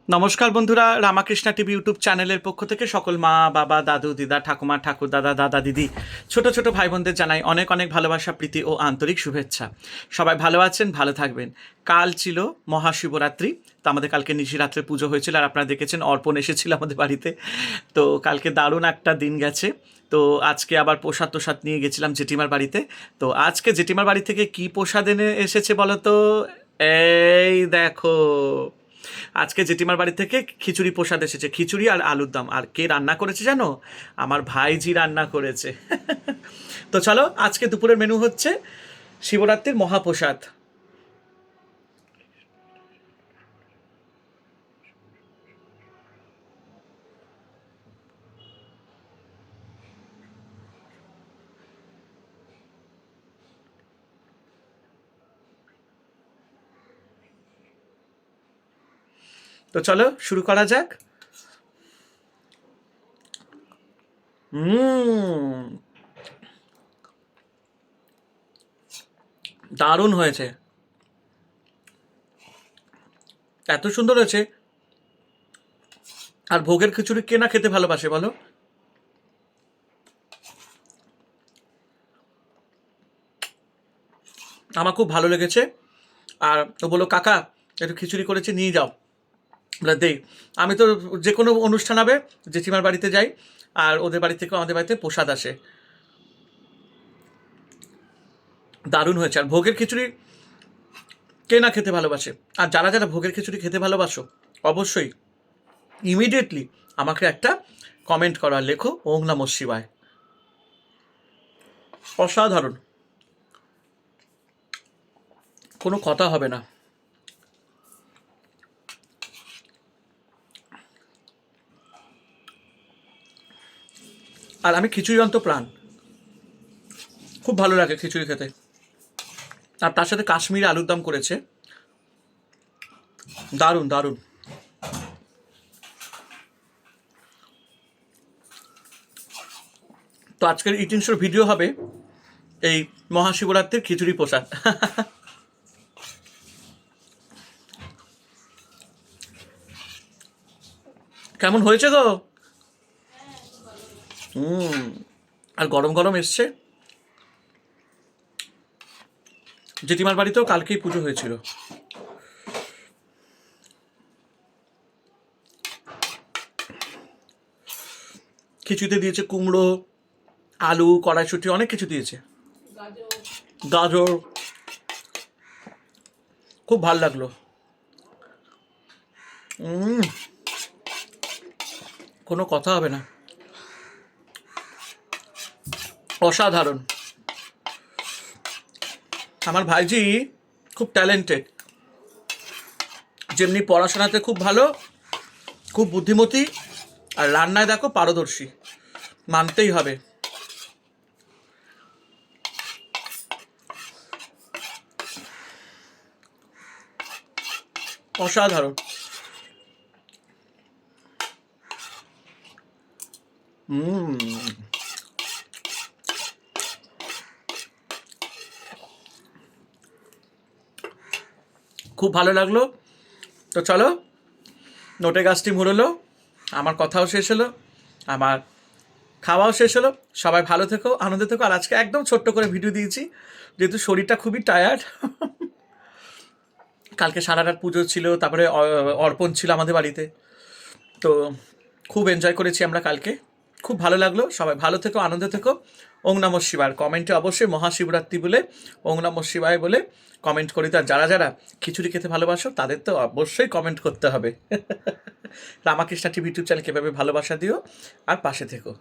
নমস্কার বন্ধুরা, Ramakrishna TV YouTube চ্যানেলের পক্ষ থেকে সকল মা বাবা দাদু দিদা ঠাকুমা ঠাকুর দাদা দাদা দিদি ছোট ছোট ভাই বোনদের জানাই অনেক অনেক ভালোবাসা প্রীতি ও আন্তরিক শুভেচ্ছা। সবাই ভালো আছেন, ভালো থাকবেন। কাল ছিল মহাশিবরাত্রি, তো আমাদের কালকে নিশিরাত্রে পুজো হয়েছিল আর আপনারা দেখেছেন অর্পণ এসেছিল আমাদের বাড়িতে। তো কালকে দারুণ একটা দিন গেছে। তো আজকে আবার প্রসাদ তোসাদ নিয়ে গেছিলাম জেঠিমার বাড়িতে। তো আজকে জেঠিমার বাড়ি থেকে কি প্রসাদ এনে এসেছে বলো তো? এই দেখো, আজকে জেঠিমার বাড়ি থেকে খিচুড়ি প্রসাদ এসেছে, খিচুড়ি আর আলুর দম। আর কে রান্না করেছে জানো? আমার ভাইজি রান্না করেছে। তো চলো, আজকে দুপুরের মেনু হচ্ছে শিবরাত্রির মহাপ্রসাদ। তো চলো শুরু করা যাক। দারুণ হয়েছে, এত সুন্দর হয়েছে। আর ভোগের খিচুড়ি কে না খেতে ভালোবাসে বলো? আমার খুব ভালো লেগেছে। আর ও বললো, কাকা একটু খিচুড়ি করেছে, নিয়ে যাও। বলে দেই। আমি তো যে কোনো অনুষ্ঠান হবে জেঠিমার বাড়িতে যাই, আর ওদের বাড়ি থেকেও আমাদের বাড়িতে প্রসাদ আসে। দারুণ হয়েছে। আর ভোগের খিচুড়ি কে না খেতে ভালোবাসে? আর যারা যারা ভোগের খিচুড়ি খেতে ভালোবাসো, অবশ্যই ইমিডিয়েটলি আমাকে একটা কমেন্ট করো আর লেখো ওং নমঃ শিবায়। অসাধারণ, কোনো কথা হবে না। আর আমি খিচুড়ি অন্ত প্রাণ, খুব ভালো লাগে খিচুড়ি খেতে। আর তার সাথে কাশ্মীরি আলুর দম করেছে, দারুণ দারুণ। তো আজকের ইটিং শোর ভিডিও হবে এই মহাশিবরাত্রির খিচুড়ি প্রসাদ। কেমন হয়েছে গো? আর গরম গরম এসছে। জেঠিমার বাড়িতেও কালকেই পুজো হয়েছিল। খিচুড়িতে দিয়েছে কুমড়ো, আলু, কড়াইশুঁটি, অনেক কিছু দিয়েছে, গাজর। খুব ভাল লাগলো। কোনো কথা হবে না, অসাধারণ। আমার ভাইজি খুব ট্যালেন্টেড, যেমনি পড়াশোনাতে খুব ভালো, খুব বুদ্ধিমতী, আর রান্নায় দেখো পারদর্শী, মানতেই হবে। অসাধারণ। খুব ভালো লাগলো। তো চলো, নোটে গাছটি মুড়লো, আমার কথাও শেষ হলো, আমার খাওয়াও শেষ হলো। সবাই ভালো থেকো, আনন্দে থেকো। আর আজকে একদম ছোট্ট করে ভিডিও দিয়েছি, যেহেতু শরীরটা খুবই টায়ার্ড। কালকে সারা রাত পুজো ছিল, তারপরে অর্পণ ছিল আমাদের বাড়িতে। তো খুব এনজয় করেছি আমরা কালকে, খুব ভালো লাগলো। সবাই ভালো থেকো, আনন্দে থেকো। ওং নমঃ শিবায় কমেন্টে অবশ্যই মহাশিবরাত্রি বলে ওং নমঃ শিবায় বলে কমেন্ট করি। তো আর যারা যারা খিচুড়ি খেতে ভালোবাসো তাদের তো অবশ্যই কমেন্ট করতে হবে। রামাকৃষ্ণা টিভি ইউটিউব চ্যানেলকে এভাবে ভালোবাসা দিও আর পাশে থেকো।